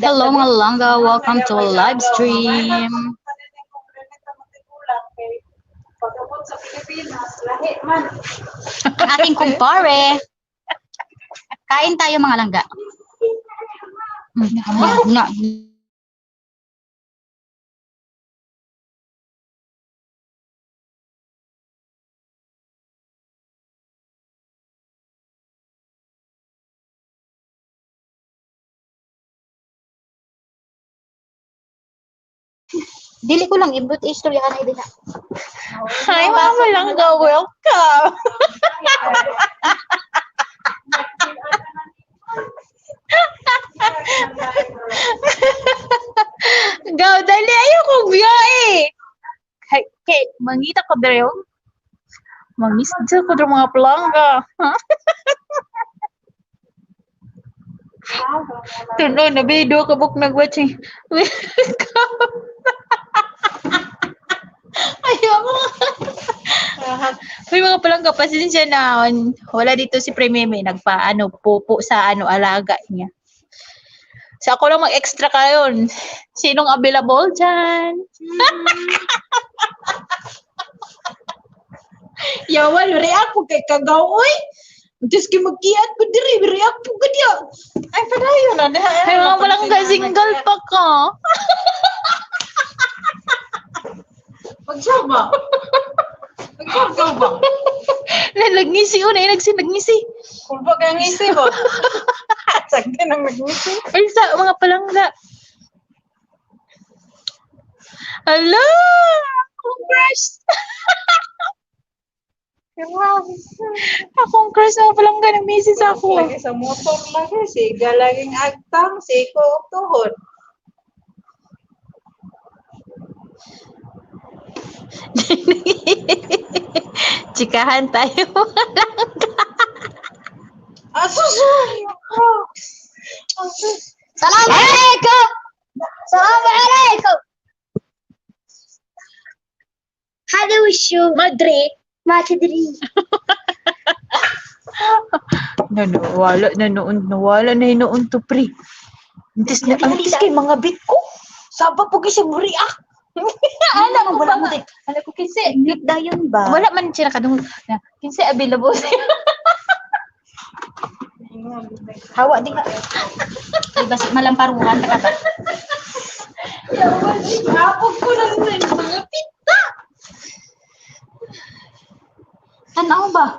Hello mga langga, welcome to a live stream. Pagkabot sa Pilipinas, lahi man. Ang ating kumpare. Kain tayo mga langga. Na. Dili ko lang ibut istoryahan ay diha. Hi mga langga, welcome. Gaw, dali ayo kong biyahe. Kay, mangita ko dere. Mangisda ko dere mga palangga. Tunoy na video ka buk nagwatching. Ayoko. May mga palangga, pasensya na. Wala dito si Premieme, pupo sa alaga niya. So ako lang mag-extra kayon. Sinong available dyan? Yawan, react po kay kagawoy. Diyos kayo mag-iat po diri, react po ka diya. Ay, padayo na. Ay, mga palangga, single pa ka. Magsama. Magsama ba? Naglagngisi unay, nagsinagnisi. Kulba kaya ngisi ba? Sagdi nang nagngisi. Ay, sa mga palangga. Hello! Congrats! Akong crush na palangga ng misis ako. Lagi sa motor lagi. Siga laging agtang. Siko o tuhod. Chikahan tayo mga langga. Asus! Asus! Assalamualaikum. Assalamualaikum. Hadi wishu Madre. matidri. Nawala na noon to pre. Antis kay mga bit ko. Sabag po kasi muriak. Ana mo wala mo din. Ano ko kinse bit dayon ba? Wala man siya nakadungog. Kinsa available siya. Hawa di ka. Ay basi malamparuhan ta ka ba? Yawan, apog ko na rin mga pita. Ano ba?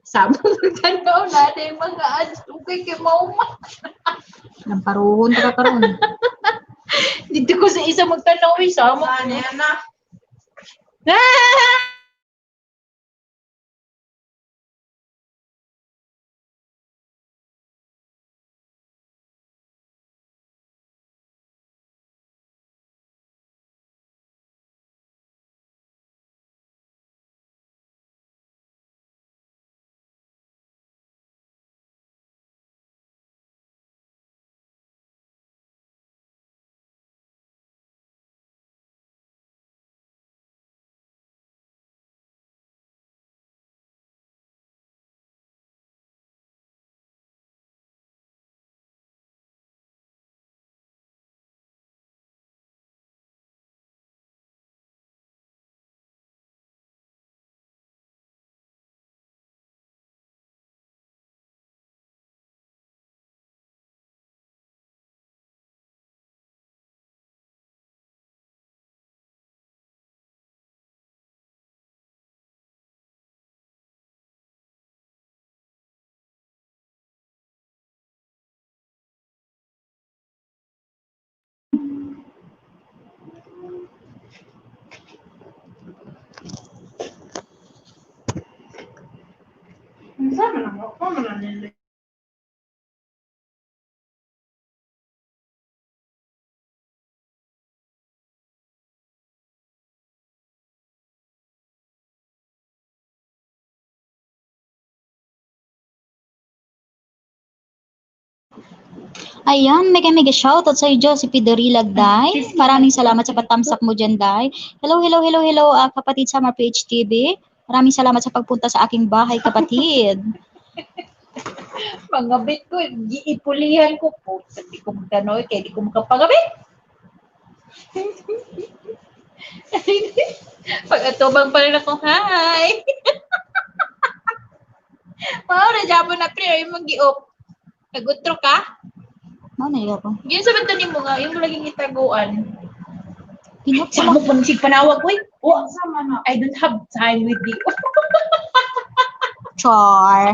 Sama magkanaw natin mga ads. Okay kay mauma. Lamparuhon ta ka karon. Dito ko sa isa magtanaw sama. Ano yan na? Sama na mo. Kamo na nila. Ayan, mega shoutout sa iyo, Josephine Dorilag, Day. Maraming salamat sa patamsak mo dyan, Day. Hello, kapatid Summer PH TV. Maraming salamat sa pagpunta sa aking bahay, kapatid. Mga bit ko, giipulihan ko po. Hindi ko magtanoy, kaya di ko makapagabit. Pag atubang pa rin ako, hi! Maura, jabo na pre, yung mag-giop. Nag-utro ka? Ano na ko? Yun sa banta mo nga, yung laging itaguan. Pinot Sa mo po si panawag, uy. Oh, I don't have time with you. Char.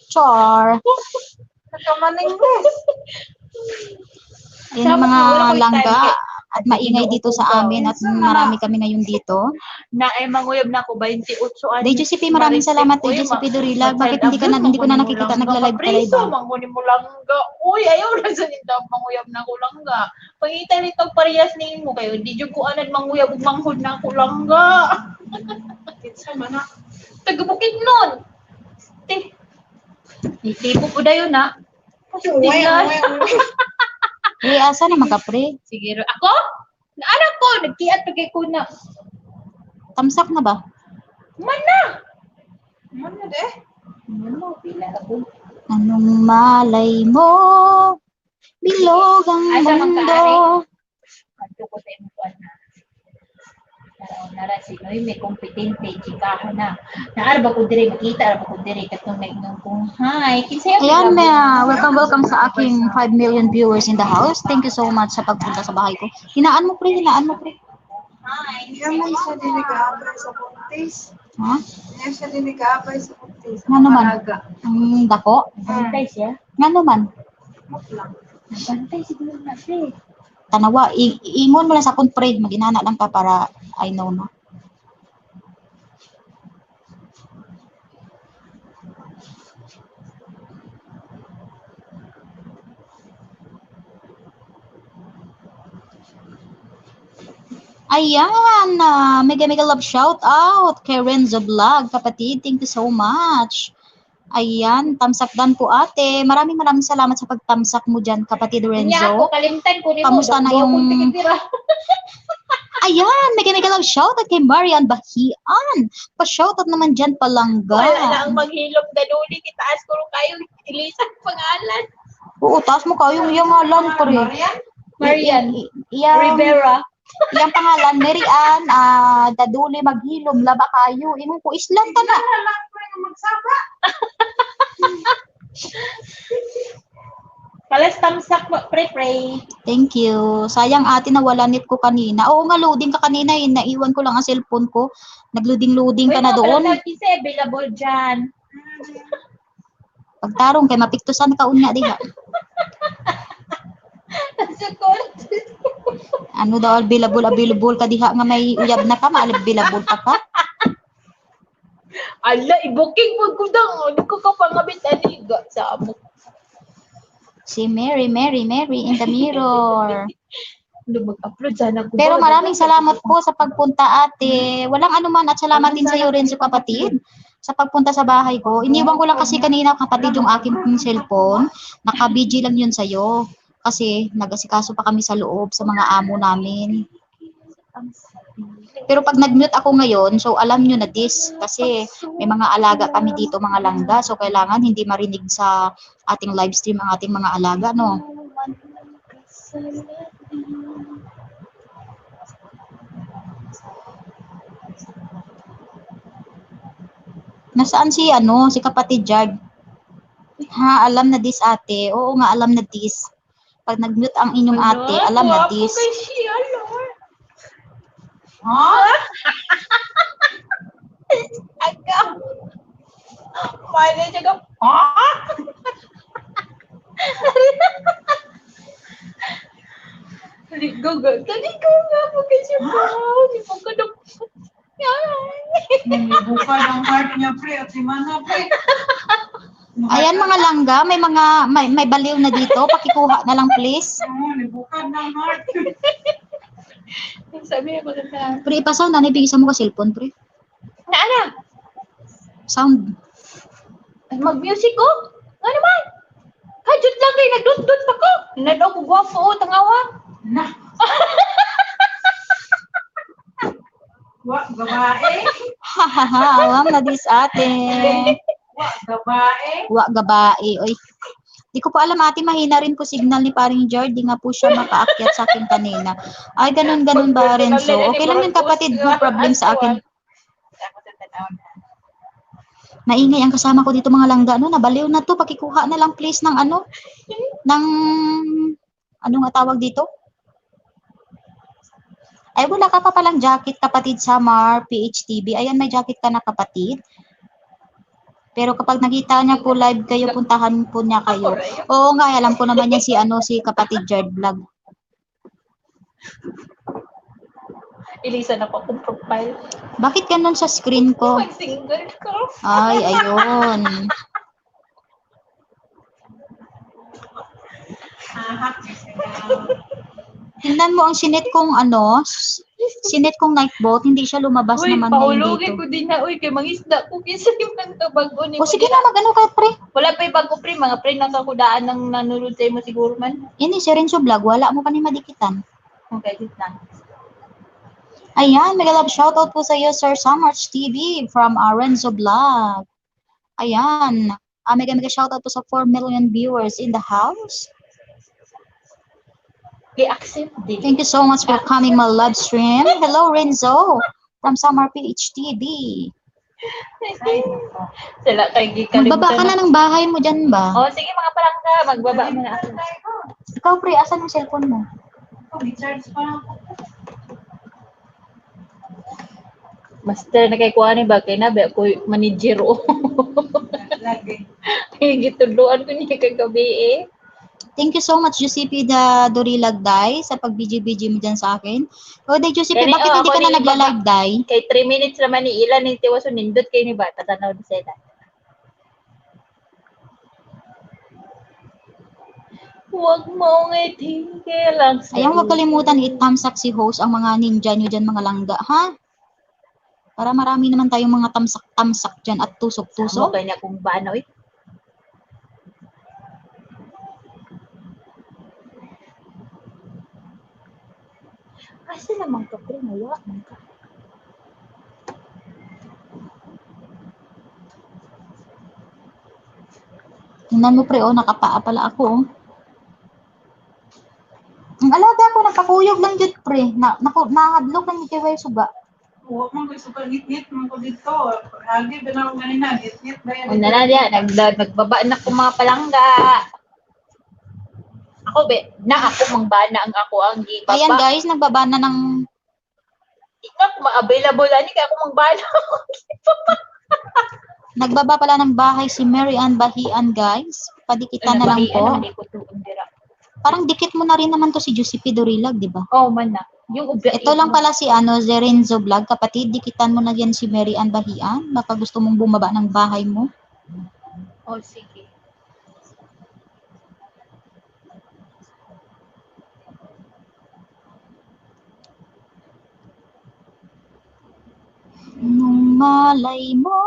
Char. Yan mga langga at maingay dito sa amin at marami kami ngayon dito. Na manguyab na ako 28 anos. Day Josephine, maraming salamat Day Josephine Dorilag. Bakit hindi ko na nakikita nagla-live ka live Preso, ba? manguni mo langga. Uy, ayaw na sa nindang manguyab na ko langga. Pangita nito parehas ni mo kayo. Di jud ko anad manguyab ug manghud na ko langga. Kinsa man na. Taga-Bukid nun. Itibo po dayon na. Asa na magka-pre? Sige, ako? Anak ko, nagkiat pa kay kuna. Tamsak na ba? Mana de? Mana, pila ako. Anong malay mo? Bilog ang Asa mundo. Kanto ko sa imo na. Nara si Noy, may kompetente, chikahan na. Naarba ko dire, makita, arba ko dire, katong naingon kong, hi, kinsaya Ayan, welcome sa aking 5 million viewers in the house. Thank you so much sa pagpunta sa bahay ko. Hinaan mo pre. Hi. Yan may isa din nag-aabay sa buntis. Ha? Yan siya din nag-aabay sa buntis. Nga naman. Malaga. Ang dako? Bantay siya. Nga naman. Bantay siguro na siya. Tanawa, ingon mo lang sa akong pre. Maginana lang ka para I know na. Ayan, mega love shout out kay Renzo Vlog, kapatid, thank you so much. Ayan, tamsak dan po ate. Maraming salamat sa pagtamsak mo dyan, kapatid Niya ako, Renzo. kalimtan ko ni mo. Kamusta na yung- Ayan, mega love shout out kay Marian Bahian. Pa-shout out naman dyan, palangga. Wala na ang maghilom daluli. Kitaas ko rin kayo. Ilisan pangalan. Oo, taas mo kayo yung ngalan pa rin. Marian Iyang, Rivera. iyang pangalan, Mary Ann, daduli maghilom, laba kayo. Ingon ko, islan ka na. Palas tamsak mo, pre-pre. Thank you. Sayang ate na wala net ko kanina. Oo nga, loading ka kanina. Naiwan ko lang ang cellphone ko. Nag-loading ka na doon. Kasi available dyan. Pagtarong kay mapiktusan ka unya diha. Ano daw available ka diha nga may uyab na ka, available pa ka. Ala, i-booking mo ko daw. Hindi ko ka pangabit aniga sa amo. Si Mary in the mirror. Mag-upload sana ko. Pero maraming salamat po sa pagpunta ate. Walang anuman at salamat din sa iyo rin sa kapatid sa pagpunta sa bahay ko. Iniwan ko lang kasi kanina kapatid yung aking cellphone. Naka-BG lang yun sa iyo. Kasi nag-asikaso pa kami sa loob sa mga amo namin. Pero pag nag-mute ako ngayon, so alam nyo na this. Kasi may mga alaga kami dito, mga langga. So kailangan hindi marinig sa ating live stream ang ating mga alaga, no? Nasaan si si kapatid Jag? Ha, alam na this ate. Oo nga, alam na this. Pag nag-mute ang inyong ate, alam na this. Ha? Aga. Mali siya ka. Ha? Taligo nga po kasi po. Hindi po ka nang... Buka ng heart niya, pre. At si Mana, pre. Ayan mga langga, may baliw na dito. Pakikuha na lang please. Buka ng heart. Sabi ko na. Pre, ipasound na, nabigisa mo ka cellphone, pre. Naana? Sound. Mag-music ko? Nga naman? Kajut lang kayo, nagdut-dut pa ko. Nanaw ko gwapo o, tangawa. Babae. Awam na dis ate. Babae. Wa gabae. Oy. Di ko po alam ate, mahina rin po signal ni paring George. Di nga po siya makaakyat sa akin kanina. Ay, ganun ba Renzo? Okay lang yun kapatid. No problem sa akin. Maingay ang kasama ko dito mga langga. No? Nabaliw na to. Pakikuha na lang please ng ano? Ng, ano nga tawag dito? Ay, wala ka pa palang jacket kapatid Samar, PHTV. Ayan, may jacket ka na kapatid. Pero kapag nakita niya po live kayo, puntahan po niya kayo. Oo nga, alam ko naman yan si kapatid Jared Vlog. Ilisa na po akong profile. Bakit ganun sa screen ko? Mag-single ko. Ay, ayun. Tingnan mo ang sinet kong sinet kong night boat, hindi siya lumabas Uy, naman ngayon paulugin dito. ko din na. Uy, kay mangisda ko. Kinsa yung nagtabago ni O sige na, mag-ano ka, pre. Wala pa yung bago, pre. Mga pre, nakakudaan ng nanulod sa mo siguro man. Ini si Renzo Vlog, wala mo pa ni madikitan. Okay, dit na. Ayan, mega love shoutout po sa iyo, Sir Samarch TV from Renzo Vlog. Ayan, mega shoutout po sa 4 million viewers in the house. I-accept din. Thank you so much for coming my live stream. Hello, Renzo from Samar PHTV. Sila kay gikalimtan. Magbaba ka na ng bahay mo dyan ba? Oh, sige mga palangga, magbaba mo na ako. Ikaw, pre, asan yung cellphone mo? Recharge pa lang. Master na kay kuha ba? Kaya na, ba ako manager o. Lagi. Gitudloan ko niya kagabi eh. Thank you so much, Giuseppe the Dorilag Day, sa pag-BG-BG mo dyan sa akin. O, Day Giuseppe, Kani, bakit hindi ako ka na ni nagla-live, Day? Kay 3 minutes naman ni ilan ni tiwaso nindot kay ni bata tanaw di sila. Huwag mo itigil lang sa Ayang huwag kalimutan itamsak si host ang mga ninja nyo dyan, mga langga, ha? Para marami naman tayong mga tamsak-tamsak dyan at Mo tusok-tusok. kanya kung bano eh. Asa naman ka pre nawa man ka. Tingnan mo, pre, nakapaa pala ako, oh. Ang alaga ko, nakakuyog lang dyan, pre. Nahadlok lang yung kiway suga. Huwag mong gusto ka ngit-ngit mo ko dito. Lagi ba na ako ganina, ngit-ngit ba yan? Una na diya nagbaba na ko mga palangga. Ako ako mangbana ang ako ang gibaba. Ayan, guys, nagbaba na ng... Ikaw kung available ani kay ako mangbana. Nagbaba pala ng bahay si Mary Ann Bahian, guys. Padikitan na lang po. Hindi ko tuon dira. Parang dikit mo na rin naman to si Giuseppe Dorilag, di ba? Oh man na. Yung ubya. Ito lang pala si Zerenzo Vlog. Kapatid, dikitan mo na yan si Mary Ann Bahian. Baka gusto mong bumaba ng bahay mo. Oh sige. Nung malay mo,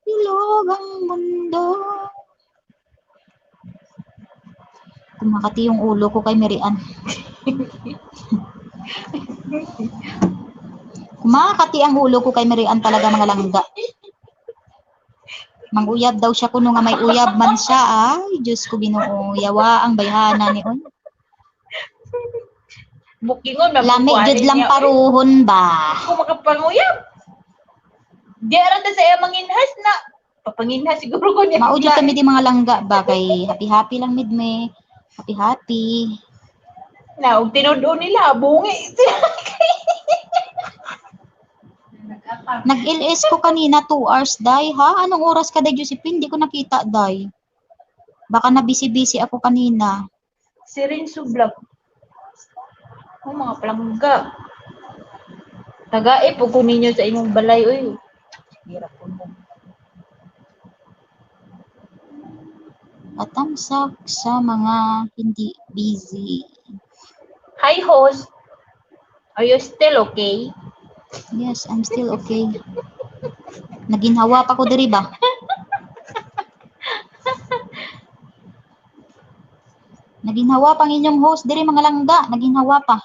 ilog ang mundo. Kumakati yung ulo ko kay Mary Ann. Kumakati ang ulo ko kay Mary Ann talaga, mga langga. Manguyab daw siya kuno nga may uyab man siya. Ay, Diyos ko Ginoo, yawa ang bayhana ni on. Bukingon na Lamig jud lang paruhon ba. Kung makapanguyab. Di ara ta sa iya manginhas na. Papanginhas siguro ko niya. Maudyo kami di mga langga ba kay happy-happy lang mid me. Happy-happy. Na, og tinudo nila bungi. Nag-LS ko kanina 2 hours, Day, ha? Anong oras ka, Day, Josephine? Hindi ko nakita, Day. Baka na busy-busy ako kanina. Si Renzo Vlog. Oh, mga palangga. Tagae po ko ninyo sa imong balay. Uy. Hirap po mo. Patamsak sa mga hindi busy. Hi, host. Are you still okay? Yes, I'm still okay. Naginhawa pa ko diri ba? Naginhawa pang inyong host diri, mga langga. Naginhawa pa.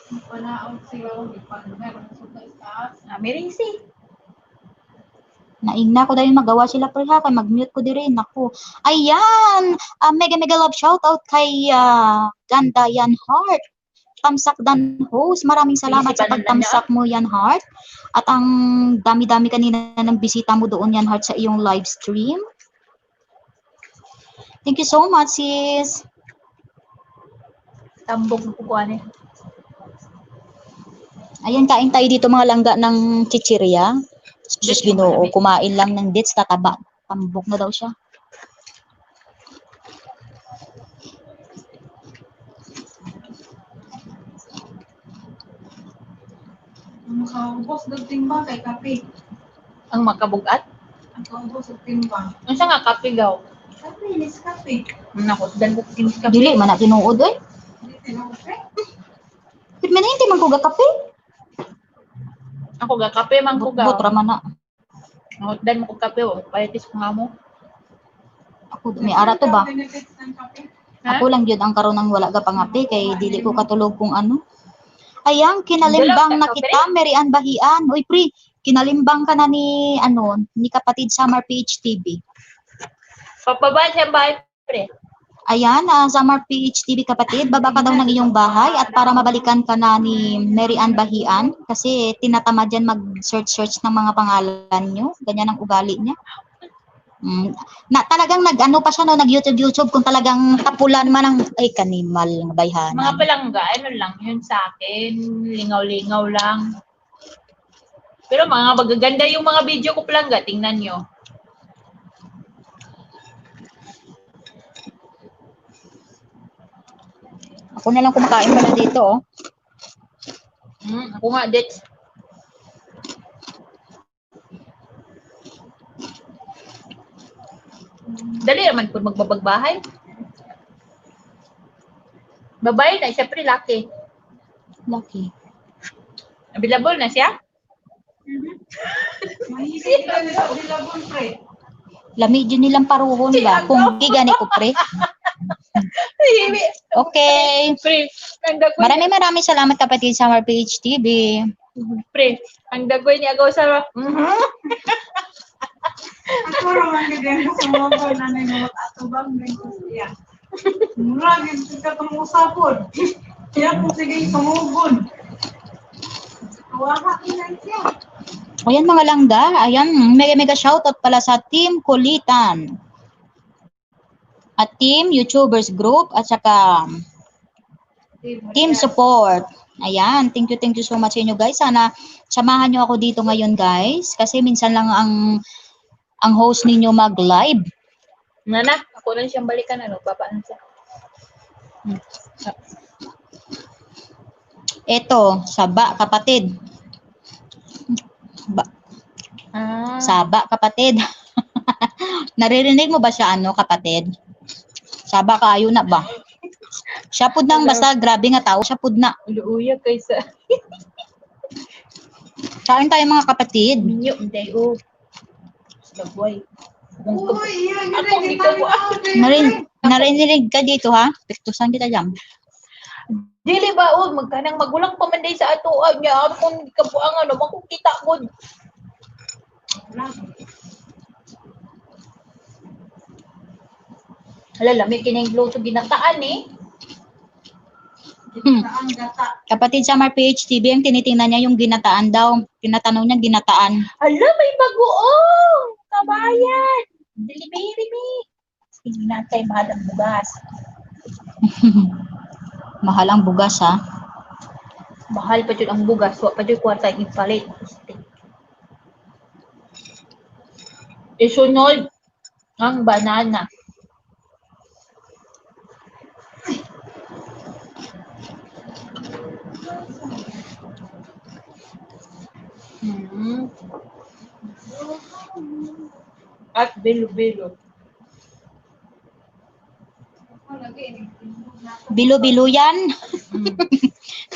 Panaog sila o di pa meron sa taas. Merisi. Naingna ko dahil magawa sila pre ha, kay mag-mute ko di rin ako. Ayan, mega mega love shout out kay Ganda Yan Heart. Tamsak Dan host, maraming salamat sa pagtamsak mo Yan Heart. At ang dami-dami kanina ng bisita mo doon Yan Heart sa iyong live stream. Thank you so much sis. Tambok ng kukuha niya. Ayan, kain tayo dito mga langga ng chichirya. Diyos Ginoo, kumain lang ng dates, tataba. Tambok na daw siya. Makaubos ng timbang kay kape. Ang makabugat. Ang kaubos ng timbang. Ano siya nga kape gaw? Kape, inis kape. Nako, dan ko tinis kape. Dili, man na tinuod eh. Hindi tinupe. Pit man na hindi man ko kape. Ako ga kape man ko gaw. Butra man na. Dan mo ko kape o. Payatis ko nga mo. Ako, may ara to ba? Benefits ng kape. Ha? Ako lang yun ang karon ng wala ka pangapi kay dili ko katulog kung ano. Ayan, kinalimbang na kita, Marian Bahian. Uy, pre, kinalimbang ka na ni, ni kapatid Summer PH TV. Papabaan siya bahay, pre. Ayan, Summer PH TV kapatid, baba ka daw ng iyong bahay at para mabalikan ka na ni Marian Bahian kasi tinatamad yan mag-search ng mga pangalan nyo. Ganyan ang ugali niya. Talagang nag-ano pa siya, no, nag-YouTube kung talagang tapulan man ang, ay, kanimal ng bayhanan. Mga palangga, ano lang yun sa akin. Lingaw-lingaw lang. Pero mga magaganda yung mga video ko palangga. Tingnan nyo. Ako na lang kumakain pala dito, oh. Ako nga, Dets. Dali naman po magbabagbahay. Babae na, siyempre laki. Lucky. Available na siya? Mahilig ka nila, dilabon, pre. Lami dyan nilang paruhon ba? Kung gigani ko, pre. Okay. Pre, ang dagoy Maraming salamat kapatid Summer PH TV. Pre, ang dagoy niya agaw sa... Ako naman ganyan sa mga ko na nang atubang din ko siya. Mura, ganyan ka itong usapon. Kaya kung sige tumubon. Kawaha ilan siya. Ayan mga langga, ayan, mega shoutout pala sa Team Kulitan. At Team YouTubers Group at saka Team Support. Ayan, thank you so much sa inyo guys. Sana samahan nyo ako dito ngayon guys. Kasi minsan lang ang host ninyo mag-live. Nana, ako na siyang balikan, papaan siya. Eto, saba kapatid. Saba kapatid. Naririnig mo ba siya kapatid? Saba kaayo na ba? Siya pud nang basta grabe nga tao, siya pud na. Luuya kaysa. Kain tayo mga kapatid. Minyo, hindi o. Lagway. Uy, yan, Ako, hindi ka mo. Narinig ka dito ha? Piktusan kita dyan. Dili ba, magkanang magulang pamanday sa ato, niya, kung kabuang makukita ko. Lamig kining luto ginataan Ang gata. Kapatid Summer PH TV, ang tinitingnan niya yung ginataan daw. Tinatanong niya ginataan. Hala, may bagoong! Kabayan! Dili-bili-bili! Sige natin, mahal ang bugas. Mahal ang bugas ha. Mahal pa dyan ang bugas. Wa pa dyan kwarta yung palit. Isunod ang banana. At bilo-bilo. Bilo-bilo yan.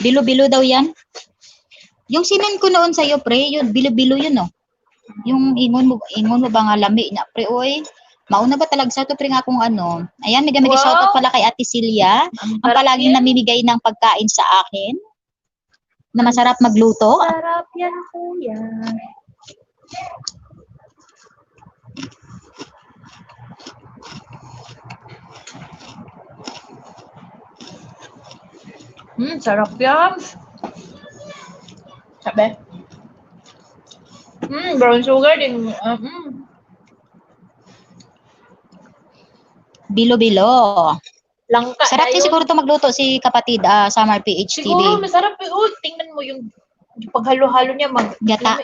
Bilo-bilo daw yan. Yung sinend ko noon sa'yo, pre, yun, bilo-bilo yun, no? Yung ingon mo ba nga lami na, pre, oy. Mauna ba talaga sa ito, pre, nga kung ano. Ayan, mega Wow. shoutout pala kay Ate Celia. Ang palaging namimigay ng pagkain sa akin. na masarap magluto. Sarap yan, kuya. Sarap yan. Sabi? Brown sugar din. Bilo-bilo. Langka Sarap na din yun. siguro to magluto si kapatid Summer PH TV. Siguro masarap yun. Oh, tingnan mo yung paghalo-halo niya. Gata.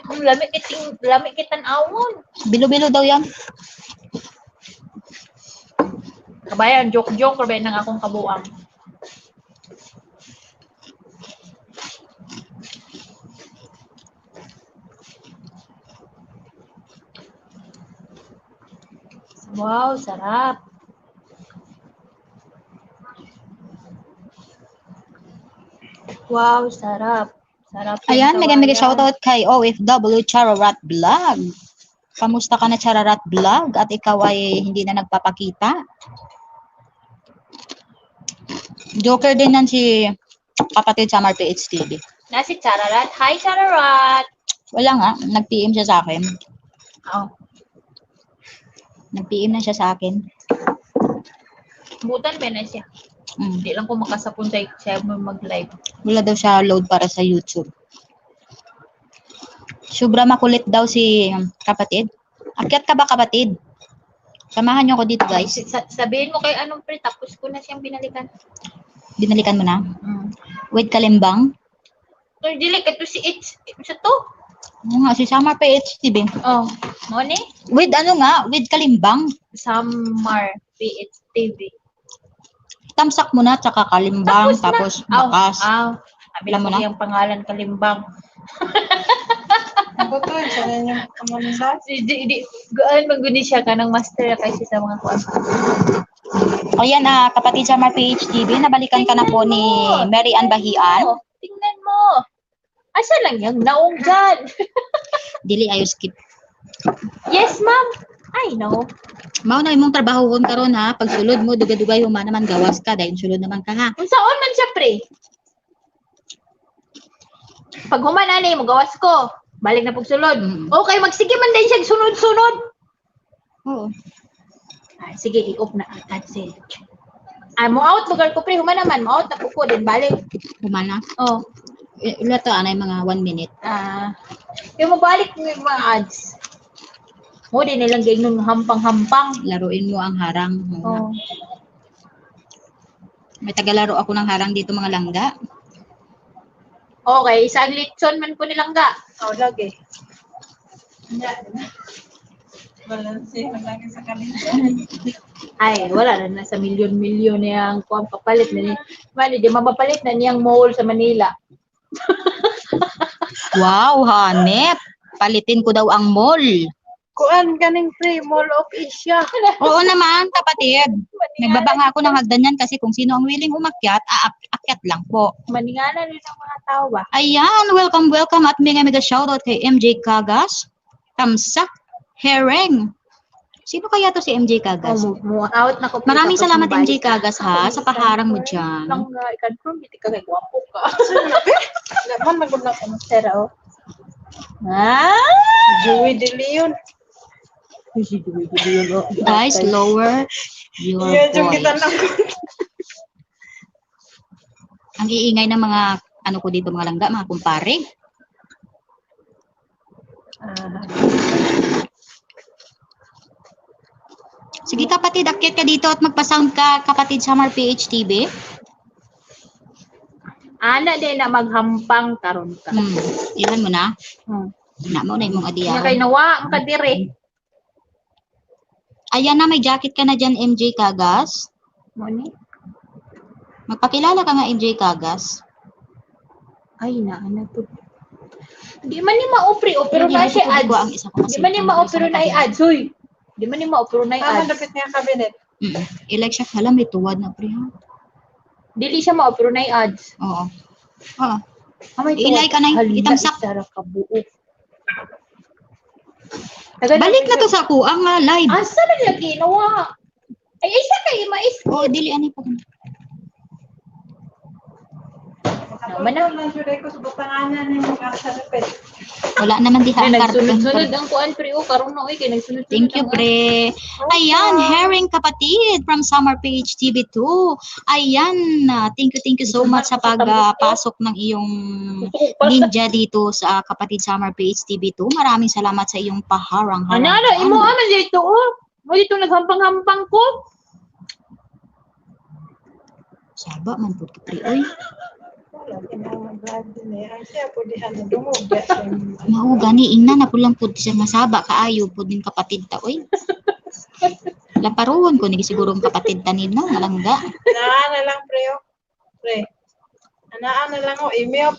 Lamig kitan awon. Bilo-bilo daw yan. Kabayan, joke-joke. Kabayan ng akong kabuang. Wow, sarap. Wow, sarap. Sarap. yung Ayan, mega kawayan. shoutout kay OFW Chararat Vlog. Kamusta ka na Chararat Vlog? At ikaw ay hindi na nagpapakita? Joker din nan si kapatid Summer PH TV. Nasi Chararat. Hi, Chararat. Wala nga, nag-PM siya sa akin. Oh, Nag-PM na siya sa akin. butan ba na siya? Hindi lang ko makasapuntay siya mag-live. Wala daw siya load para sa YouTube. Sobra makulit daw si kapatid. Akyat ka ba kapatid? Samahan niyo ako dito guys. Sabihin mo kay anong pre, tapos ko na siyang binalikan. Binalikan mo na. With kalimbang. So, dili, ito si It's. Sa to? Oo nga, si Summer PH TV. Oh, mo ni? With ano nga, with kalimbang. Summer PH TV. Tamsak mo na, tsaka kalimbang, tapos bakas. Alam mo na? na yung pangalan Kalimbang. Ako to, siya na yung kamandas. Gaan maguni siya ka ng master kasi sa mga kuwan. Ayan kapatid Summer PH TV, nabalikan ka na po ni Mary Ann Bahian. Tingnan mo. Asa lang yung naunggan? Dili ayo skip. Yes, ma'am. I know. Mao na imong trabaho kon karon ha, pag sulod mo dugay-dugay human naman gawas ka dahil sulod naman ka ha. Unsaon man siya, pre? Pag humana na mo gawas ko, balik na pagsulod. Okay, magsige man din siya sunod-sunod. Oo. Ay, sige, i-off na at say. Ay, mo out lugar ko, pre. Humana man, mo out na po ko, din balik. Humana. Oh. Ila to anay mga 1 minute. Yung mabalik mo yung mga ads. Mo din nilang ganyan hampang-hampang. Laruin mo ang harang. Oh. May tagalaro ako ng harang dito mga langga. Okay, isang litson man po nilang ga. Oh, lagi. Balanse, lagi sa kanila. Ay, wala na nasa milyon-milyon na yung kuwang papalit na ni. Mali, di mapapalit na niyang mall sa Manila. Wow, hanep. Palitin ko daw ang mall. Kuan ganing pre, Mall of Asia. Oo naman, kapatid. Nagbabanga ako ng hagdanan kasi kung sino ang willing umakyat, aakyat lang po. Maningala rin ang mga tao ba? Ayan, welcome at mega shoutout kay MJ Cagas. Tamsak, Hereng. Sino kaya to si MJ Cagas? Mo out na ko. Maraming salamat MJ Cagas ha, sa paharang mo dyan. Lang i-confirm, hindi ka kay guwapo ka. Naman nagulak ko. Tera, oh. Joey De Leon. Guys, lower your Yan yung kita voice. lang ko. Ang iingay ng mga ano ko dito mga langga, mga kumpare. Sige kapatid, akyat ka dito at magpa-sound ka kapatid Summer PH TV. Ana din na maghampang karon ka. Ilan mo na? Hmm. Na mo na imong Kaya adiya. kay nawa ang kadire. Ayan na, may jacket ka na dyan MJ Cagas. Mo ni? Magpakilala ka nga MJ Cagas. Ay na ano to. Di man ni ma-offer pero na siya Hindi ko ang ads. isa ko kasi. Di man ni ma-offer na ads, hoy. Di man ni ma-offer na Tama ads. dapat niya kabinet. I-like siya, hala may tuwad na pre ha. Dili siya ma-offer na ads. Oo. Oo. Amay I-like ka na, itamsak. Tara ka buo. Balik na to sa kuang live. Asa na niya ginawa? Ay, isa kay mais. Oo, dili ani pa. Naman na. Naman suday ko sa batanganan ni mga sarapet. Wala naman diha Ay, ang karton. nagsunod-sunod ang kuan pre o karon na oy kay nagsunod-sunod. Thank you, ang- pre. Ayan, Herring Kapatid from Summer Page TV2. Ayan, thank you so much sa pagpasok ng iyong ninja dito sa Kapatid Summer Page TV2. Maraming salamat sa iyong paharang-harang. Ano imo aman dito oh. Mo dito naghampang-hampang ko. Saba man po, pre. Oy, Wala, kinamagad din eh. Ang siya po dihan na dumugya. mao gani ingna na pulang pud siya masaba kaayo pud din kapatid ta oy. Laparuhon ko ni siguro ang kapatid ta nila, malangga. Anaan na lang, pre. Oh. Pre. Anaan na lang, oh. Email.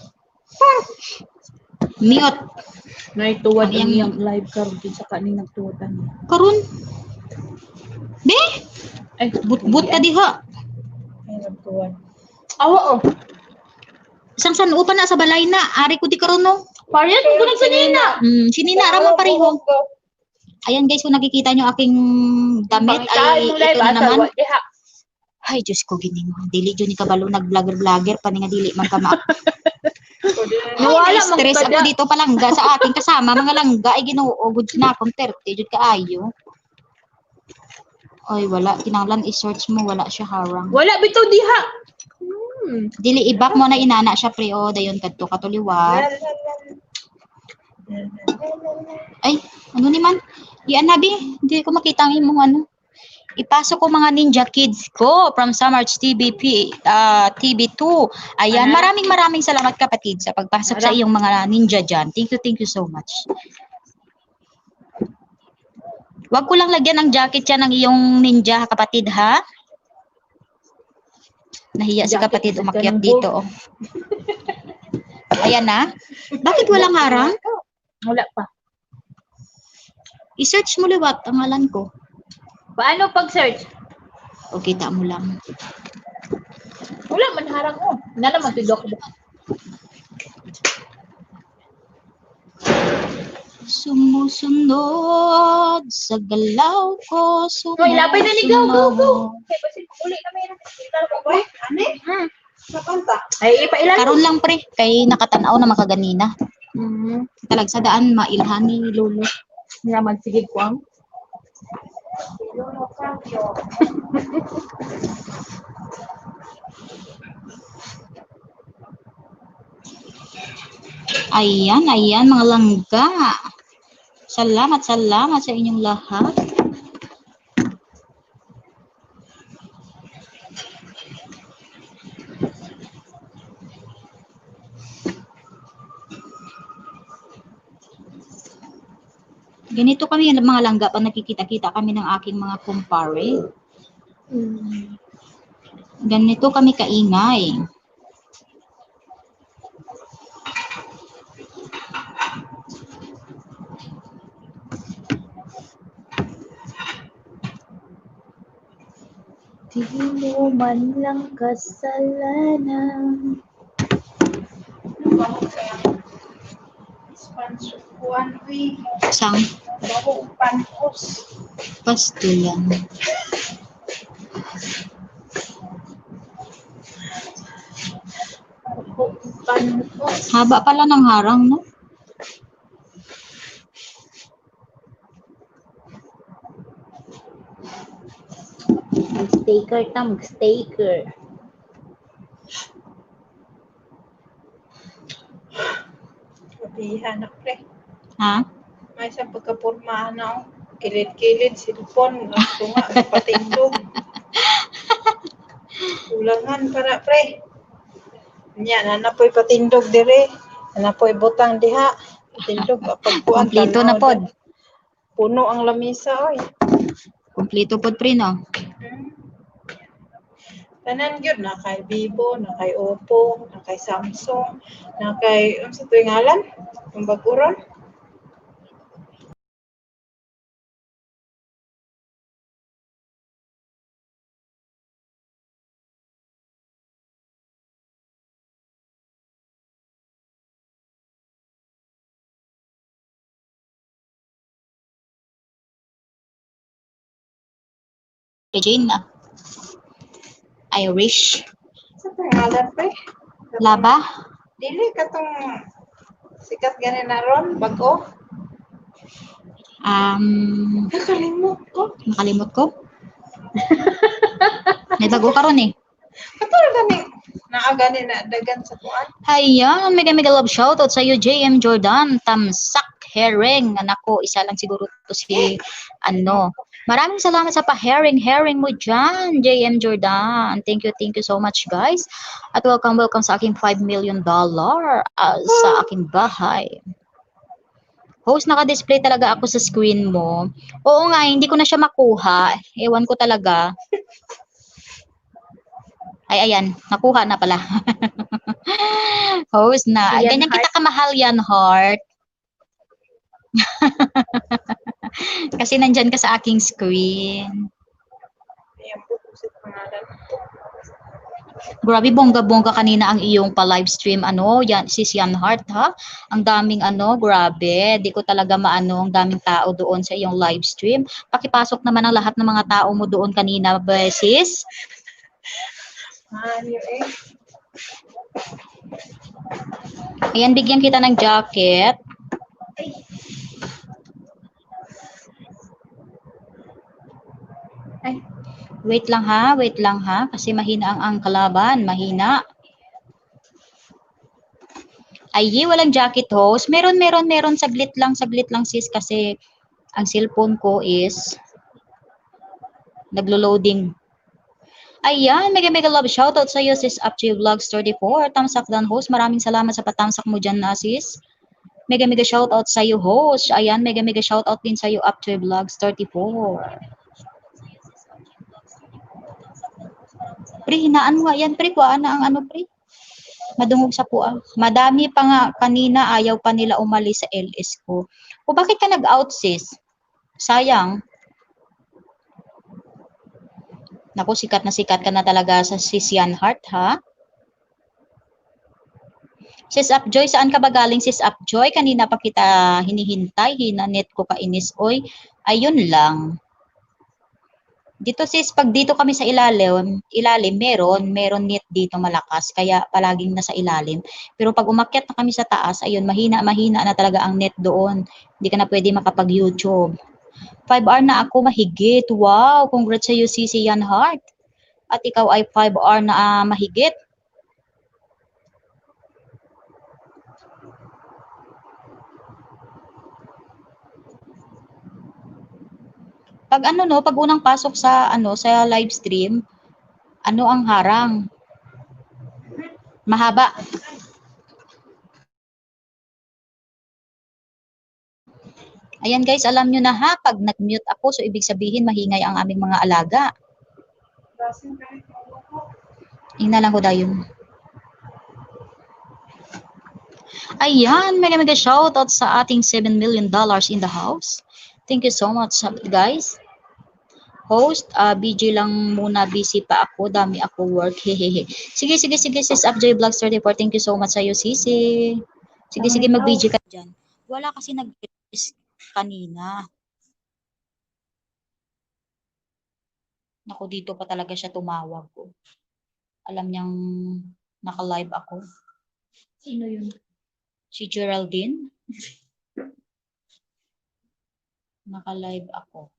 Mute. Naituwad Ayan. ang iyang live karon sa kaning nagtuwatan. Karon. Be, Ay, but ka diha. Ay, nagtuwan. awa oh. Isang sanupa na sa balay na, ari ko di karon no. Pariyan ko nang sanina. Sinina ramang pareho. Ayan guys, kung nakikita nyo aking damit ay ito na naman. Ay, Diyos ko, gining mo. Dili dyan ni kabalo nag-vlogger-vlogger pa ni nga dili man ka ma. Nawala Ay, stress man ako dito palangga sa aking kasama. Mga langga ay ginoo. Good na akong 30. Diyod kaayo. Ay, wala. Kinanglan i-search mo. Wala siya harang. Wala bitaw diha. Dili, i-back mo na inana siya pre. O, dayon kadto katuliwat. Ay, ano ni man? Iyan nabi. Hindi ko makita ang imong ano. Ipasok ko mga ninja kids ko from Summer's TV2. Ayan, maraming salamat kapatid sa pagpasok sa iyong mga ninja dyan. Thank you so much. Wag ko lang lagyan ng jacket yan ng iyong ninja kapatid ha. Nahiya si Jacket, kapatid umakyat ganun po. dito. Oh. Ayan na. Bakit walang harang? Wala pa. I-search mo liwat ang ngalan ko. Paano pag-search? O kita mo lang. Wala man harang oh. Na naman tidok. Sumusunod sa galaw ko. Hoy, lapay na ni Go, go, go. Sumusunod. Okay, basi uli na may nakita ko. Uy, ani? Sa kanta. Ay, ipailan. Karon lang pre, kay nakatanaw na makaganina. Mm. Talag sa daan mailhan ni Lolo. Nga magsigid ko ang. Ayan mga langga. Salamat sa inyong lahat. Ganito kami mga langga pag nakikita-kita kami ng aking mga kumpare. Ganito kami kaingay. Di mo man lang kasalanan. Sponsor kuan, uy. Sang Bawang panos. pasto yan. Panos. Haba pala ng harang, no? Mag-staker ta, mag-staker. Sabihan na, pre. Ha? May isang pagkapurmahan na, oh. Kilid-kilid, silpon, tunga, patindog. Ulangan para, pre. Nya, nanapoy patindog dire. Nanapoy butang diha. Patindog, pagpuan. Kompleto na pod. Puno ang lamisa, oy. Kompleto pod pre, no? Tanan gyud na kay Vivo, na kay Oppo, na kay Samsung, na kay sa tuwing ngalan, ang baguron. Regina. Irish. Sa tuwing ngalan, pre. Laba? Dili katong sikat gani na ron, bago. Nakalimot ko. Nakalimot ko. May bago ka ron eh. Katulad gani, naagani na dagan sa kuan. Hayan, mega love shoutout sa iyo, JM Jordan, Tamsak Herring. Anak ko, isa lang siguro to si, ano. Maraming salamat sa pa-herring mo dyan, JM Jordan. Thank you so much, guys. At welcome sa aking $5 million sa aking bahay. Host, naka-display talaga ako sa screen mo. Oo nga, hindi ko na siya makuha. Ewan ko talaga. Ay, ayan, nakuha na pala. Host na. Si Yan Ganyan kita Heart. kamahal yan, Heart. Kasi nandyan ka sa aking screen. Ayan po sa pangalan. Grabe, bongga-bongga kanina ang iyong pa-live stream. Ano, yan, sis Yan Heart, ha? Ang daming grabe. Di ko talaga maano, ang daming tao doon sa iyong live stream. Pakipasok naman ang lahat ng mga tao mo doon kanina, ba, sis? Ano eh? Ayan, bigyan kita ng jacket. Ay, Wait lang ha, kasi mahina ang kalaban, mahina. Ay, walang jacket, host. Meron, saglit lang sis, kasi ang cellphone ko is naglo-loading. Ayan, mega love shoutout sa iyo, sis Upchi Vlogs 34. Tamsak dan, host. Maraming salamat sa patamsak mo dyan na, sis. Mega shoutout sa iyo, host. Ayan, mega shoutout din sa iyo, Upchi Vlogs 34. Pre, hinaan mo nga yan, pre. Kuhaan na ang pre. Madungog sa pua. Madami pa nga kanina, ayaw pa nila umalis sa LS ko. O bakit ka nag-out, sis? Sayang. Naku, sikat ka na talaga sa sis Yan Heart, ha? Sis Upjoy, saan ka ba galing, sis Upjoy? Kanina pa kita hinihintay, hinanet ko kainis. Oy, ayun lang. Dito sis, pag dito kami sa ilalim meron net dito malakas, kaya palaging nasa ilalim. Pero pag umakyat na kami sa taas, ayun, mahina na talaga ang net doon. Hindi ka na pwede makapag-YouTube. 5 hour na ako mahigit. Wow, congrats sa iyo, Sisi Yan Heart. At ikaw ay 5 hour na mahigit. Pag pag unang pasok sa sa live stream, ang harang? Mahaba. Ayan guys, alam nyo na ha, pag nag-mute ako, so ibig sabihin mahingay ang aming mga alaga. Tingnan lang ko dayon. Ayan, mega shoutout sa ating $7 million in the house. Thank you so much guys. Host, BG lang muna, busy pa ako, dami ako work, hehehe. Sige, sis Upjoy Vlogs 34, thank you so much sa iyo, sisi. Sige, mag-BG ka dyan. Wala kasi kanina. Naku, dito pa talaga siya tumawag ko. Alam niyang naka-live ako. Sino yun? Si Geraldine. Naka-live ako.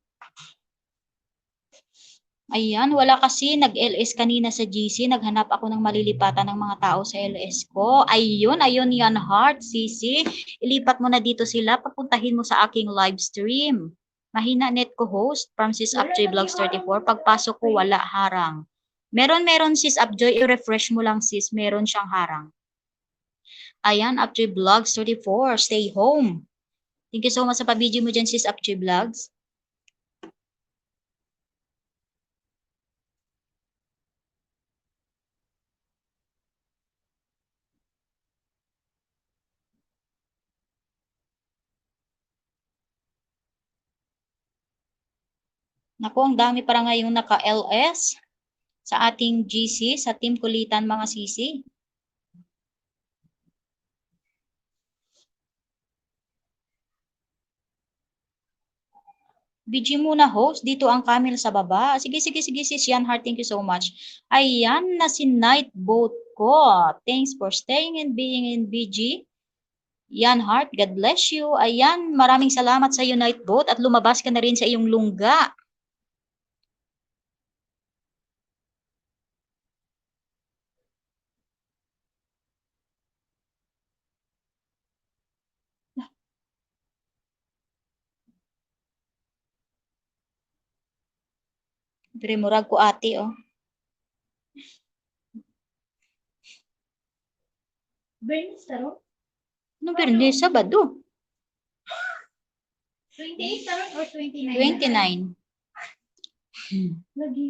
Ayan, wala kasi. Nag-LS kanina sa GC. Naghanap ako ng malilipatan ng mga tao sa LS ko. Ayun, Yan Heart, Sisi. Ilipat mo na dito sila. Papuntahin mo sa aking live stream. Mahina net ko, host. From Sis Upjoy Vlogs 34. Pagpasok ko, wala harang. Meron sis Upjoy. I-refresh mo lang sis. Meron siyang harang. Ayan, Upjoy Vlogs 34. Stay home. Thank you so much sa pa-video mo dyan, sis Upjoy Vlogs. Naku, ang dami para ngayong naka-LS sa ating GC, sa Team Kulitan mga sisi. BG muna host, dito ang Camille sa baba. Sige, sis Yan Heart, thank you so much. Ayan na si Nightboat ko. Thanks for staying and being in BG. Yan Heart, God bless you. Ayan, maraming salamat sa iyo Nightboat at lumabas ka na rin sa iyong lungga. Dire murag ko ate oh. Bernice, taro? No Bernes, Sabado. 28 taron or 29? 29. Lagi,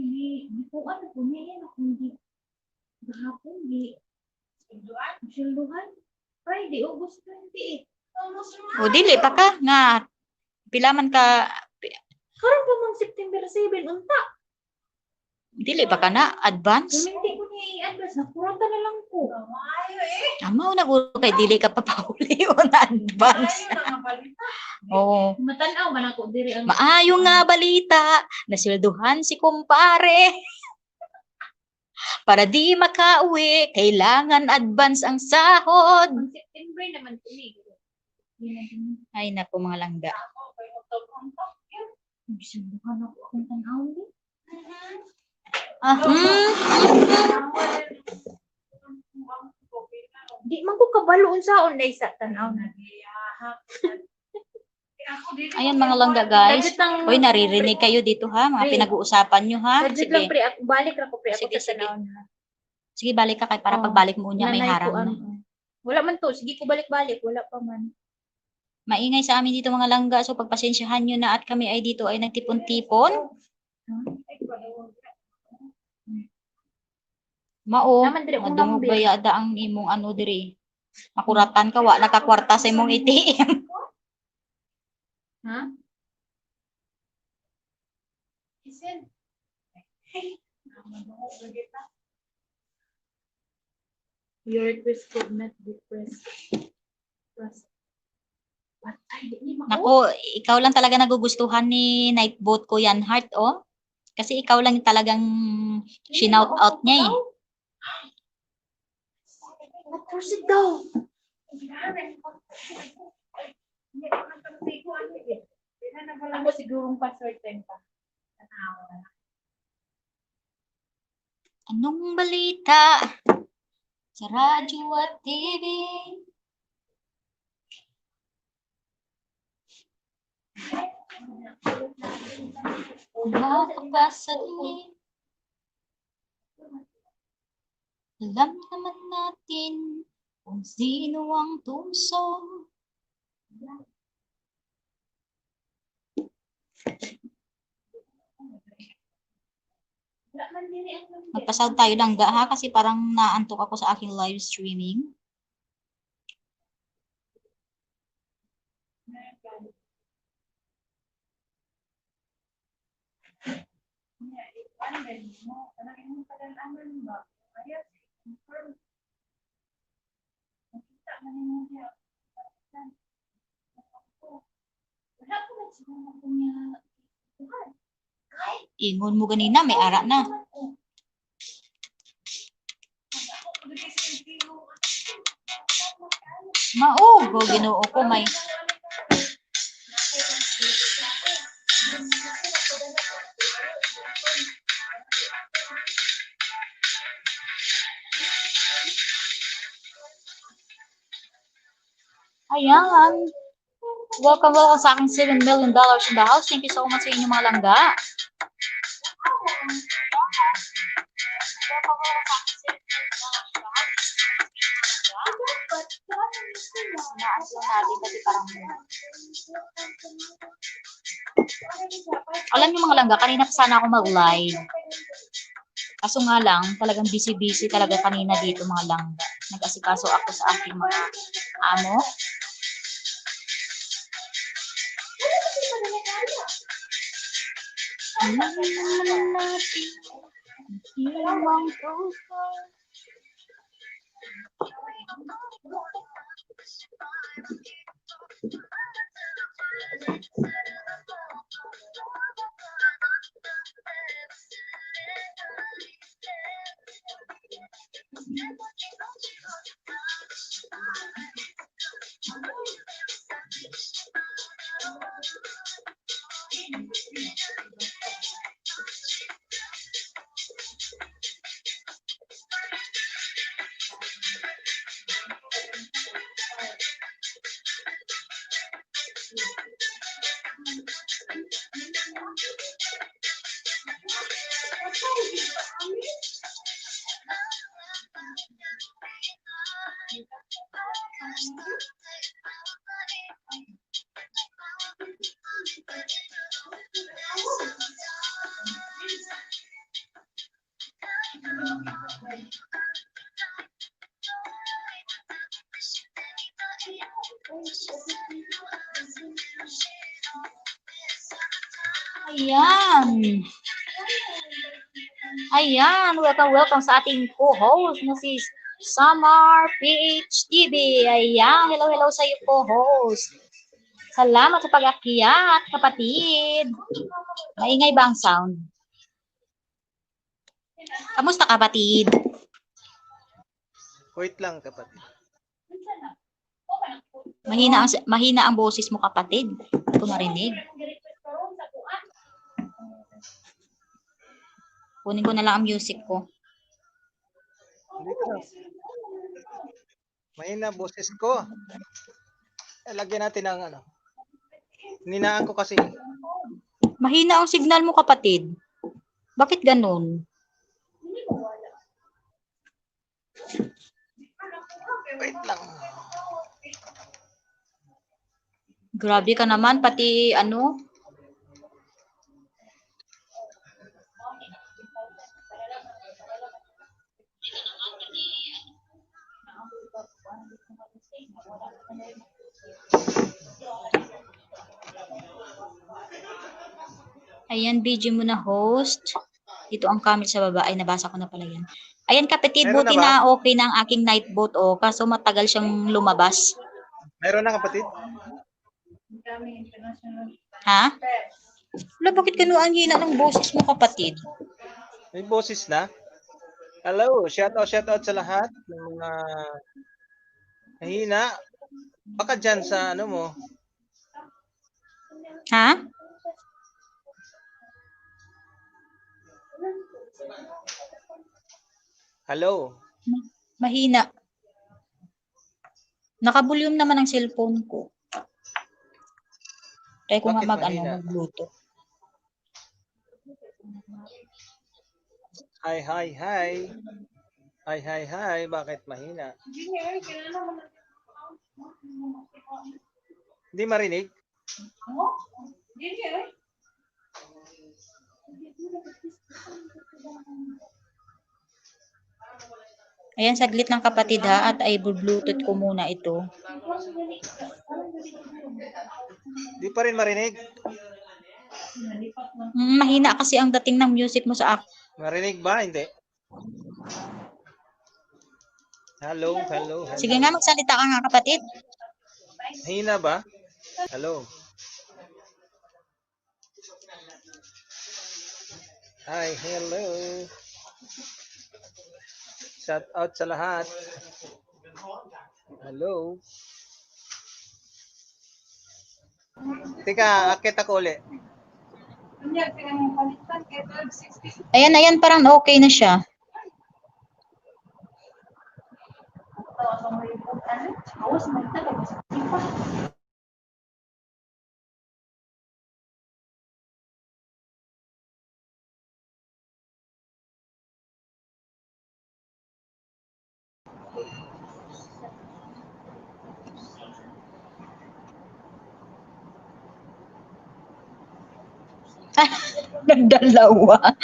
di ko ano po niya yan ako hindi. Gahapon, di. Silduhan? Friday, August 28. O dili pa ka nga pila man ka Karon pa mang September 7, unta. dili pa ka na advance. Hindi ko niya i-address na, kuranta na lang ko. Amaw na guro kay dili ka papauli on advance. Oo. Matanaw man ako diri ang Maayo nga balita, nasilduhan si kumpare. Para di makauwi, kailangan advance ang sahod. ang September naman tumigil. Ay naku mga langga. Nagsundukan ako akong tanaw din. Di man ko kabaloon sa online sa tanaw na. Ayan mga langga guys. Hoy naririnig kayo dito ha, mga pinag-uusapan nyo ha. Budget lang Sige. pre, ako balik ra ko pre ako Sige, sa tanaw na. Sige balik ka kay para Oh, pagbalik mo unya may Nanay ko harang na. ang- Wala man to, sige ko balik-balik, wala pa man. Maingay sa amin dito mga langga, so pagpasensyahan nyo na at kami ay dito ay nagtipon-tipon. Mao, Naman dire kung madungog number. bayada ang imong ano diri. Makuratan ka, wa nakakwarta sa imong ATM. Ha? Your request could not be pressed. What? Ay, di mo. Nako, ikaw lang talaga nagugustuhan ni Nightboat ko yan, Heart, oh. Kasi ikaw lang talagang shinout out niya eh. Proceed daw. Ako sigurong password time pa. Anong balita sa radyo at TV? Nakakasa din. Alam naman natin kung sino ang tuso. Magpasawag tayo lang ha kasi parang naantok ako sa aking live streaming. Ingon mo ganina, may ara na. Maog, go Ginoo ko may. Ayan. Welcome sa aking $7 million in the house. Thank you so much sa inyong mga langga. Sinaan lang natin kasi parang alam niyo mga langga, kanina pa sana ako mag-live. Kaso nga lang, talagang busy-busy talaga kanina dito mga langga. Nag-asikaso ako sa aking mga amo. Ayan. Ayan, welcome sa ating co-host na si Summer PHTV. Ayan, hello sa iyo co-host. Salamat sa pag-akyat, kapatid. Maingay ba ang sound? Kamusta kapatid? Wait lang, kapatid. Mahina ang boses mo kapatid. Hindi ko marinig. Kunin ko na lang ang music ko. Dito na. Mahina boses ko. Lagyan natin ng ano. Ninaan ko kasi. Mahina ang signal mo kapatid. Bakit ganun? Wait lang. Grabe ka naman, pati ano. Ayan, video mo na host. Dito ang camera sa baba. Ay, nabasa ko na pala yan. Ayan, kapatid, Meron buti na ba? na okay na ang aking night boat. Oh, kaso matagal siyang lumabas. Meron na, kapatid? Ha? Wala, bakit gano'n ang hina ng boses mo, kapatid? May boses na. Hello, shout out sa lahat ng mga mahina. Baka dyan sa ano mo. Ha? Hello. Mahina. Naka-volume naman ang cellphone ko. Try ko nga Bakit mahina? mag-Bluetooth. Hi. Hi. Bakit mahina? Hindi marinig? Ayan, saglit lang kapatid ha, at ay bluetooth ko muna ito. Di pa rin marinig? Mahina kasi ang dating ng music mo sa akin. Marinig ba? Hindi. Hello. Sige nga, magsalita ka nga kapatid. Hina ba? Hello. Hi, hello. Shout out sa lahat. Hello. Teka, akit ako ulit. Ayan, parang okay na siya. Nagdalawa.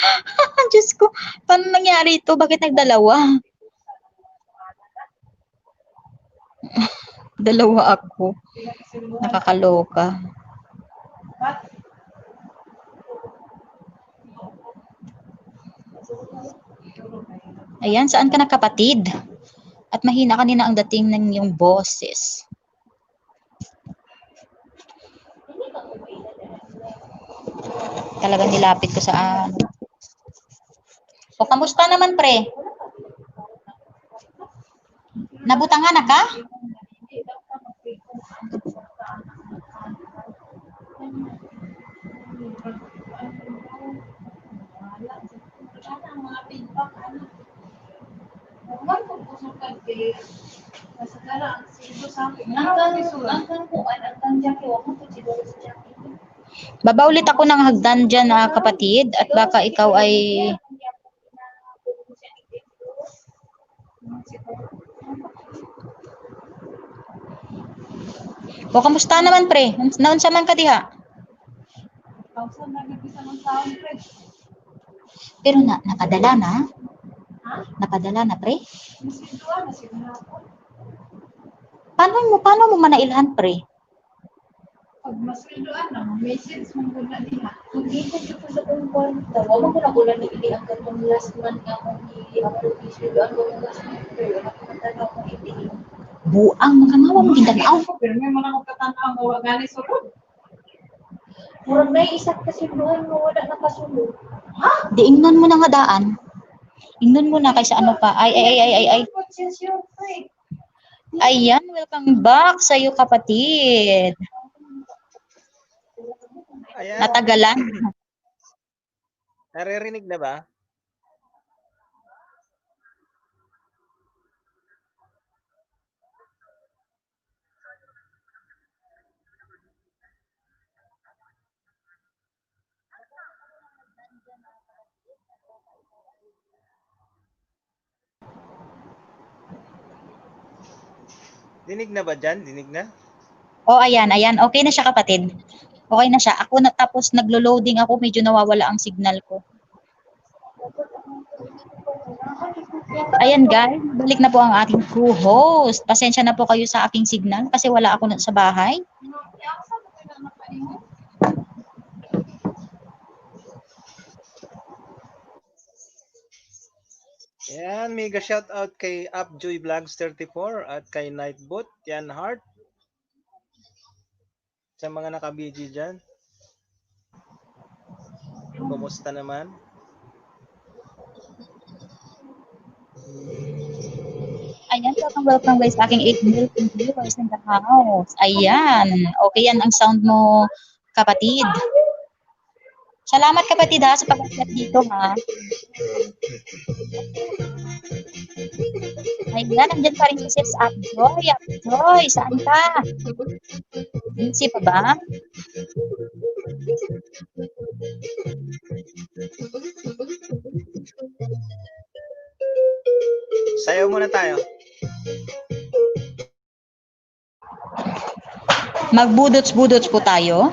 Diyos ko, paano nangyari ito? Bakit nagdalawa? Dalawa ako. Nakakaloka. Ayan, saan ka na kapatid? At mahina kanina ang dating ng iyong boses. Talagang nilapit ko sa ano. O, kamusta naman, pre? Nabutangan na ka? Baba ulit ako ng hagdan dyan, kapatid, at baka ikaw ay O, kamusta naman, pre? Naunsa man ka diha? Kausan na nagpisa ng sound, pre. Pero napadala na? Ha? Napadala na, pre? Masiguan na siguro ako. Paano mo manailhan, pre? Pag masiguan na, message mo muna nila. Kung di ko dito sa kong kwarta, wala mo na ko lang nagili ang katong last month nga kung i-upload isugaan ko ng last month, pre. Wala ko matala akong i-delete. Buang mga mawa mo gindanaw. Pero may mga akong katanaw nga wala gani sulod. Murag na isa kasunduhan mo wala nakasunod. Ha? Di ingnon mo na nga daan. Ingnon mo na kaysa ano pa. Ay. Konsensyon, pre. Ayan, welcome back sa iyo, kapatid. Ayan. Natagalan. Naririnig na ba? Dinig na ba dyan? Dinig na? Oh, ayan. Okay na siya, kapatid. Okay na siya. Ako na tapos naglo-loading ako, medyo nawawala ang signal ko. Ayan, guys. Balik na po ang ating co-host. Pasensya na po kayo sa aking signal kasi wala ako sa bahay. Yan, mega shout out kay Upjoy Vlogs 34 at kay Nightbot, Yan Heart. Sa mga naka-BG dyan. Kumusta naman? Ayan, welcome guys sa aking 8 million viewers in the house. Ayan. Okay yan ang sound mo, kapatid. Salamat, kapatid, ha, sa pag-upload dito, ha. Ayan, andyan pa rin si Sis Upjoy. Upjoy, saan ka? Busy pa ba? Sayaw muna tayo. Magbudots-budots po tayo.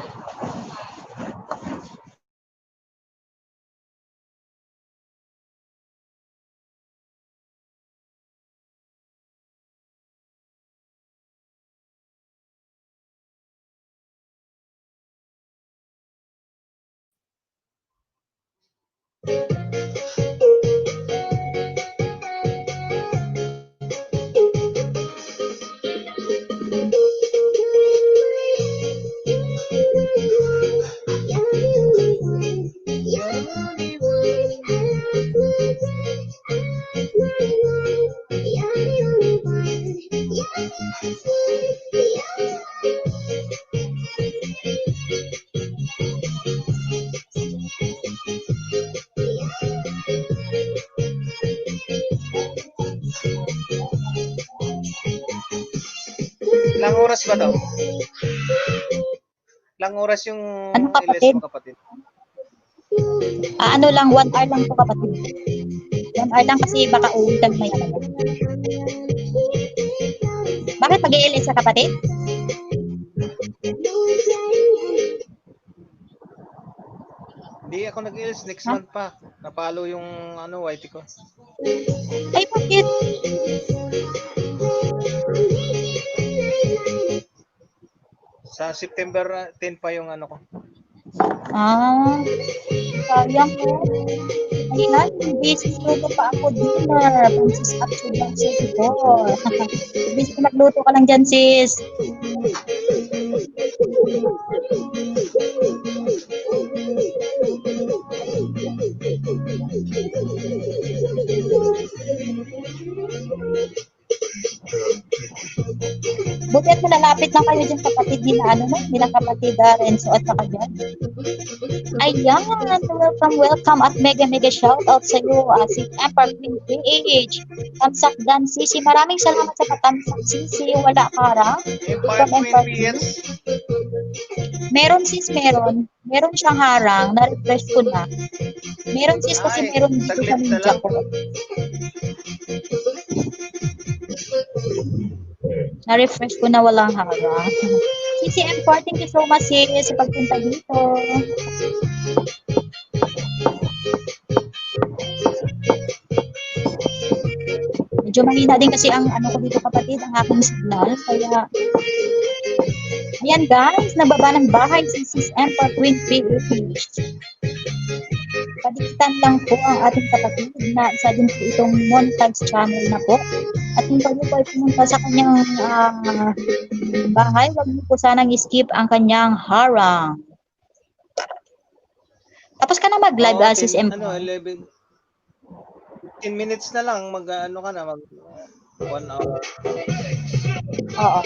Ilang oras ba daw? Ilang oras yung Ano, kapatid? ilis mo, kapatid? Ano lang, 1 hour lang po, kapatid. 1 hour lang kasi baka uwi kami maya. Bakit mag-i-LS sa kapatid? Hindi ako nag-ilis. Next month pa. Napalo yung YT ko. Ay, bakit? Sa September 10 pa yung ko. Sayang po. Ayan, busy luto pa ako dinner. Francis Upjoy lang sa ito. Busy magluto ka lang dyan, sis. Buti at malalapit lang kayo dyan kapatid nila kapatid Renzo at saka dyan. Ayan, welcome at mega shout out sa iyo, si Emperor Queen PH. Tamsak Dan Sisi, maraming salamat sa patamsak Sisi, wala kara. Empire Queen PH. Meron sis, meron siyang harang, na-refresh ko na. Meron sis kasi Ay, meron dito sa saglit na ninja lang. ko. Na-refresh ko na walang harang. CCM4, thank you so much sis sa pagpunta dito. Medyo mahina din kasi ang ano ko dito kapatid, ang aking signal. Kaya, ayan guys, nababa ng bahay si Sis Empa Queen PH. Padikitan lang po ang ating kapatid na isa din po itong Montags channel na po. At kung kayo po ay pumunta sa kanyang bahay, wag niyo po sanang skip ang kanyang harang. Tapos ka na mag-live, Oo, Sis 10, Empa. 11. 10 minutes na lang, mag-ano ka na, mag 1 hour. Oo.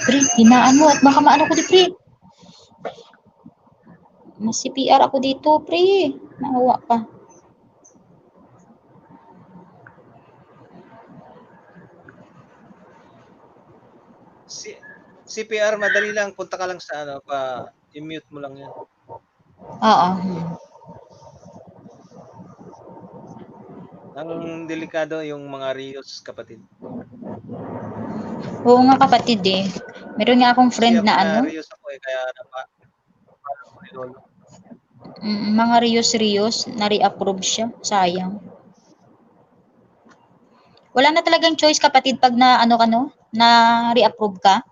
Pre, hinaan mo at baka maano ko di pre. Mas CPR ako dito, pre. Naawa ka. Si CPR madali lang, punta ka lang sa ano, i-mute mo lang 'yan. Oo. Ang delikado yung mga Rios, kapatid. Oo nga kapatid eh. Meron nga akong Kasi friend ako na ano, Rios ako kaya napalo ko ni Lolo. mga Rios, na-reapprove siya. Sayang. Wala na talagang choice kapatid pag na ano ka no, na reapprove ka.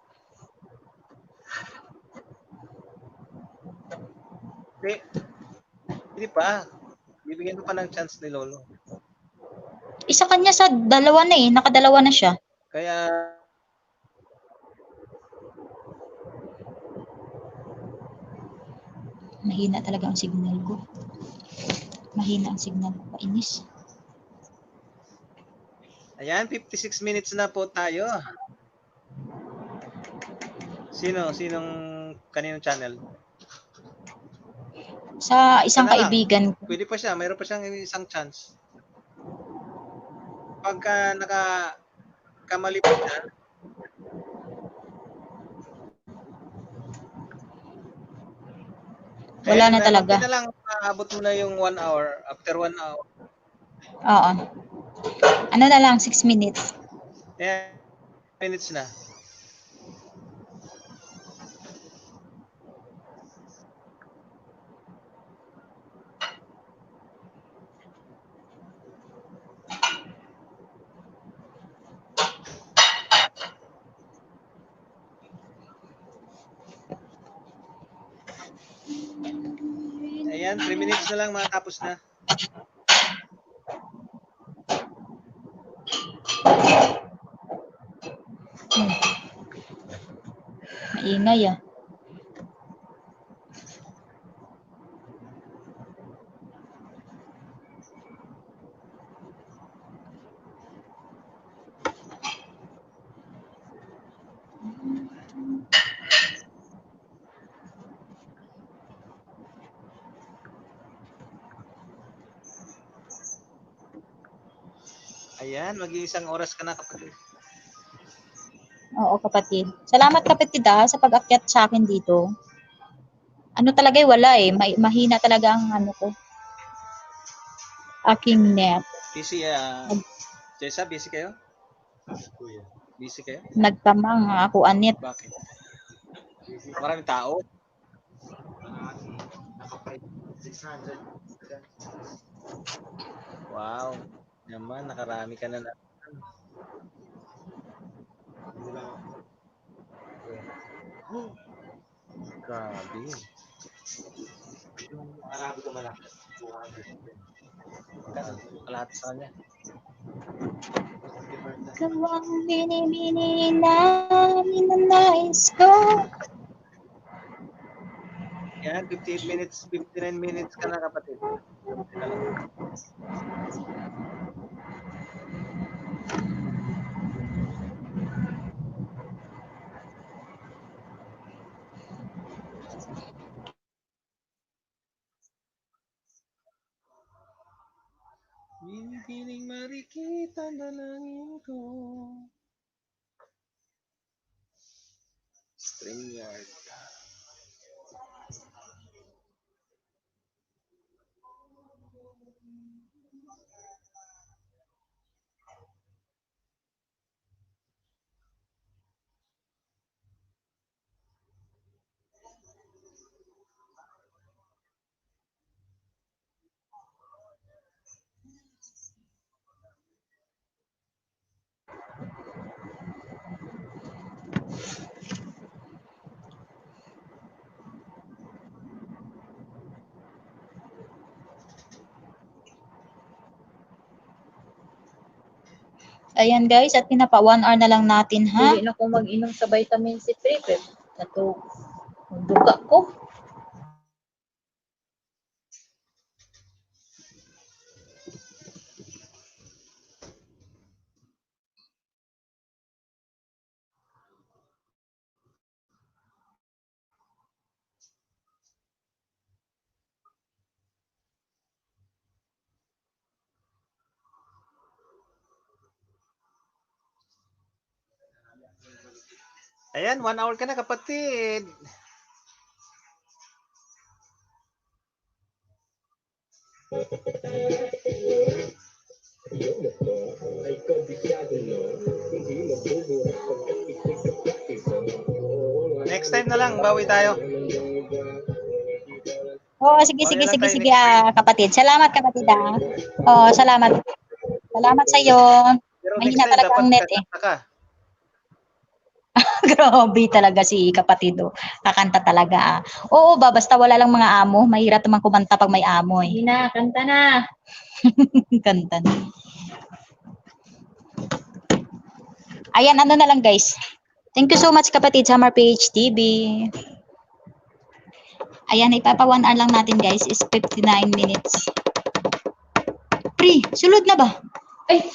Hindi pa. Bibigyan ko pa ng chance ni Lolo. Isa kanya sa dalawa na eh, nakadalawa na siya. Kaya Mahina talaga ang signal ko. Mahina ang signal ko, kainis. ayan, 56 minutes na po tayo. Sinong kaninong channel? Sa isang Isa na lang. kaibigan ko. Pwede pa siya, mayroon pa siyang isang chance. Pagka kamali pa siya, Wala na talaga. na lang, maabot mo na yung 1 hour. After 1 hour. Oo. Ano na lang, 6 minutes. Ayan, minutes na. Ayan, 3 minutes na lang, matapos na. Maingay ah. Ayan, mag-iisang oras ka na, kapatid. Oo kapatid. Salamat kapatid sa pag-akyat sa akin dito. Ano talaga wala eh. Mahina talaga ang ano ko. Aking net. Busy, Jessa, busy kayo? Busy kayo? Nagtamang ako anit. Bakit? Maraming tao? Wow. Naman, nakarami ka na. Grabe. Lahat sa kanya. Ikaw ang binibini na ninanais ko. Yan, 58 minutes, 59 minutes ka na, kapatid. Tapusin na lang. Binibining marikit ang dalangin ko. StreamYard. Ayan guys, at pinapa 1 hour na lang natin ha. Hindi na ako mag-inom sa vitamin C pre. Nato, duga ko. Ayan, 1 hour ka na kapatid. Next time na lang, bawi tayo. Oo, sige, Bawi sige, na lang sige, tayo sige, next week. kapatid. Salamat, kapatid, ah. Oo, salamat. Salamat sa iyo. Pero next Mahina time, talaga dapat ang net, eh. kakanta ka. Grabe talaga si kapatid, oh. Kakanta talaga, ah. Oo ba, basta wala lang mga amo. Mahirap naman kumanta pag may amo, eh. Hindi na, kanta na. Kanta na. Ayan, ano na lang, guys. Thank you so much, kapatid, Summer Page TV. Ayan, ipapa 1 hour lang natin, guys, is 59 minutes. Pre, sulod na ba? Ay,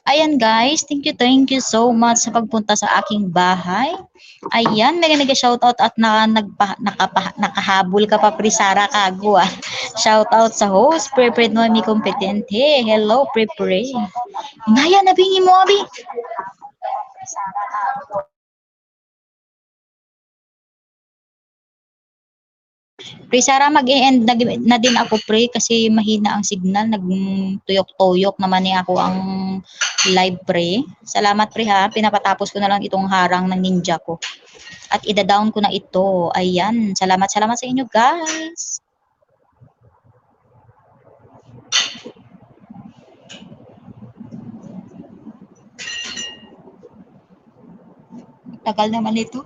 Ayan, guys, thank you so much sa pagpunta sa aking bahay. Ayan, mega mega shoutout at nakahabol ka pa, Pri Sara Kago, ah. Shoutout sa host, Pre Noemi Competente. Hello, Pre. Maya, nabingi mo, abi. Pre Sara, mag-e-end na din ako, pre, kasi mahina ang signal. Nagtuyok-tuyok naman ni ako ang live, pre. Salamat, pre, ha. Pinapatapos ko na lang itong harang ng ninja ko. At ida-down ko na ito. Ayan. Salamat sa inyo, guys. Tagal naman ito.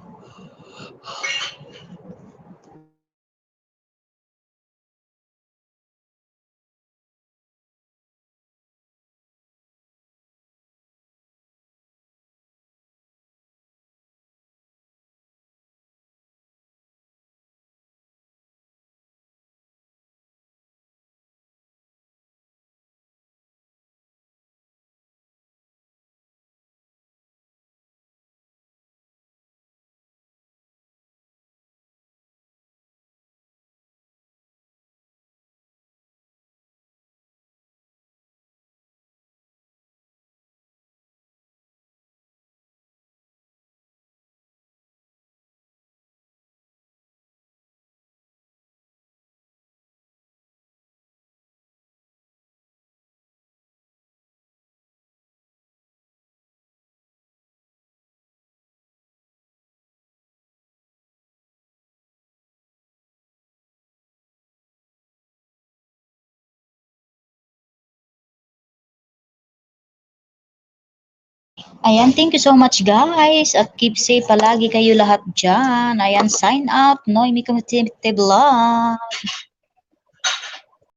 Ayan, thank you so much guys. At keep safe palagi kayo lahat dyan. Ayan, sign out. Noemi Community Vlog.